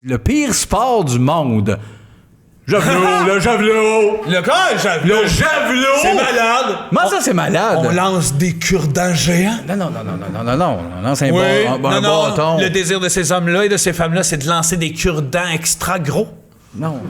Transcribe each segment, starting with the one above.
Le pire sport du monde. Javelot, le javelot! Le quoi, le javelot? Le javelot! C'est malade! Comment ça, c'est malade? On lance des cure-dents géants? Non, c'est un bâton. Le désir de ces hommes-là et de ces femmes-là, c'est de lancer des cure-dents extra gros. Non,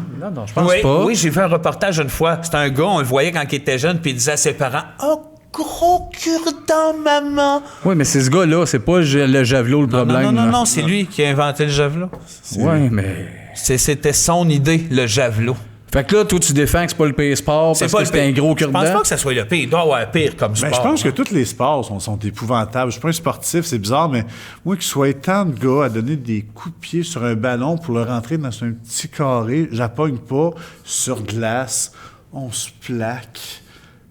je pense pas. Oui, j'ai vu un reportage une fois. C'était un gars, on le voyait quand il était jeune, puis il disait à ses parents « Oh, gros cure-dent, maman! » Oui, mais c'est ce gars-là, c'est pas le javelot le problème. Non, c'est lui qui a inventé le javelot. Oui, mais... C'était son idée, le javelot. Fait que là, toi, tu défends que c'est pas le pire sport parce que c'est un gros cure-dent? Je pense pas que ça soit le pire. Il doit y avoir pire comme sport. Je pense que tous les sports sont épouvantables. Je suis pas un sportif, c'est bizarre, mais moi, qu'il soit tant de gars à donner des coups de pied sur un ballon pour le rentrer dans un petit carré, j'appogne pas, sur glace, on se plaque.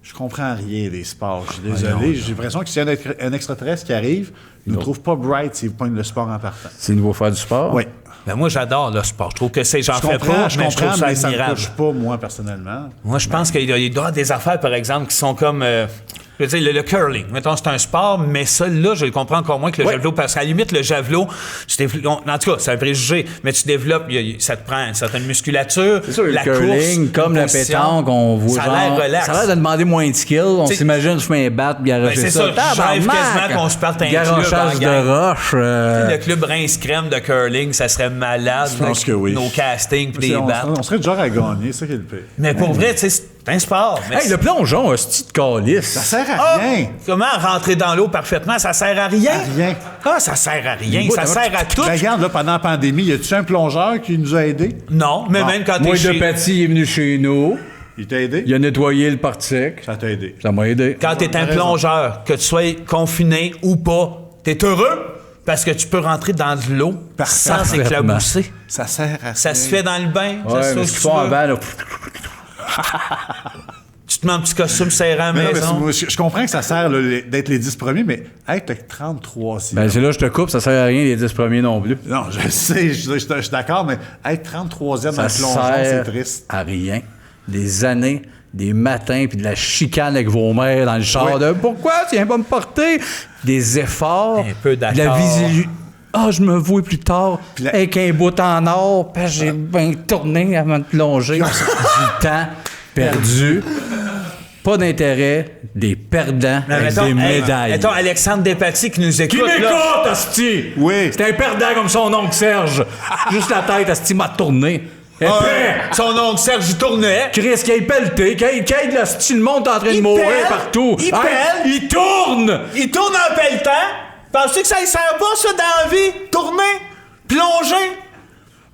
Je comprends rien des sports. Je suis désolé. J'ai l'impression que s'il y a un extraterrestre qui arrive, il ne trouve pas bright s'il pogne le sport en partant. C'est nouveau faire du sport? Oui. Ben moi, j'adore le sport. Je trouve que j'en fais pas, mais je trouve ça mais ça admirable. me touche pas, moi, personnellement. Moi, je pense qu'il doit y avoir des affaires, par exemple, qui sont comme... je veux dire, le curling, mettons, c'est un sport, mais ça, là, je le comprends encore moins que le javelot, parce qu'à la limite, le javelot, en tout cas, c'est un préjugé, mais tu développes, ça te prend une certaine musculature. C'est sûr, la le curling, course, comme la pétanque, on voit ça a l'air relax. Ça a l'air de demander moins de skill. On s'imagine, je fais un bat, garocher c'est ça. Je rêve quasiment qu'on se parte un club garochage de roche. Le club Rince-Crème de curling, ça serait malade. Je pense que oui. Nos castings pis des battes. On serait du genre à gagner, c'est ça qui est le pire. Mais pour vrai, tu sais, c'est un sport. Hey, le plongeon, un petit calice. Ça sert à rien. Comment rentrer dans l'eau parfaitement? Ça sert à rien. À rien. Ah, ça sert à rien. Ça sert à tout. Regarde, là, pendant la pandémie, y a-tu un plongeur qui nous a aidés? Non, mais même quand Moi, t'es de Paty est venu chez nous. Il t'a aidé? Il a nettoyé le portique. Ça t'a aidé. Ça m'a aidé. Quand t'es un plongeur, que tu sois confiné ou pas, t'es heureux parce que tu peux rentrer dans de l'eau sans s'éclabousser. Ça sert à ça se fait dans le bain. Ouais, ça, mais ce qu'ils font avant, là... Tu te mets un petit costume serré à la maison. Non, je comprends que ça sert là, d'être les 10 premiers, mais être le 33e... Ben, c'est là que je te coupe, ça sert à rien les 10 premiers non plus. Non, je sais, je suis d'accord, mais être 33e dans le plongeon, c'est triste. À rien. Des années, des matins, puis de la chicane avec vos mères dans le char de « Pourquoi tu viens pas me porter? » Des efforts, un peu d'accord. de la visibilité. Ah, je me vois plus tard avec un bout en or, parce que j'ai bien tourné avant de plonger. Du temps perdu. Pas d'intérêt, des perdants avec des médailles. Mettons Alexandre Despatie qui nous écoute. Qui m'écoute, asti? Oui. C'est un perdant comme son oncle Serge. Juste la tête, asti m'a tourné. Son oncle Serge, il tournait. Chris, qui est pelleté, qui aide le monde en train de mourir partout. Il pèle. Il tourne! Il tourne en pelletant. Penses-tu que ça ne sert pas, ça, dans la vie? Tourner, plonger,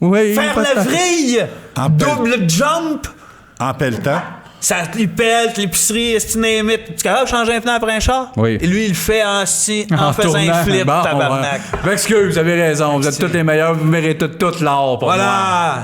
oui, faire la vrille, double jump. En pelletant. Ça, il pèle, l'épicerie, est-ce tu es capable de changer un pneu après un char? Oui. Et lui, il le fait en faisant tournant. un flip, Bon, tabarnak. Excuse, vous avez raison. Vous êtes tous les meilleurs. Vous méritez tout l'or pour moi. Voilà!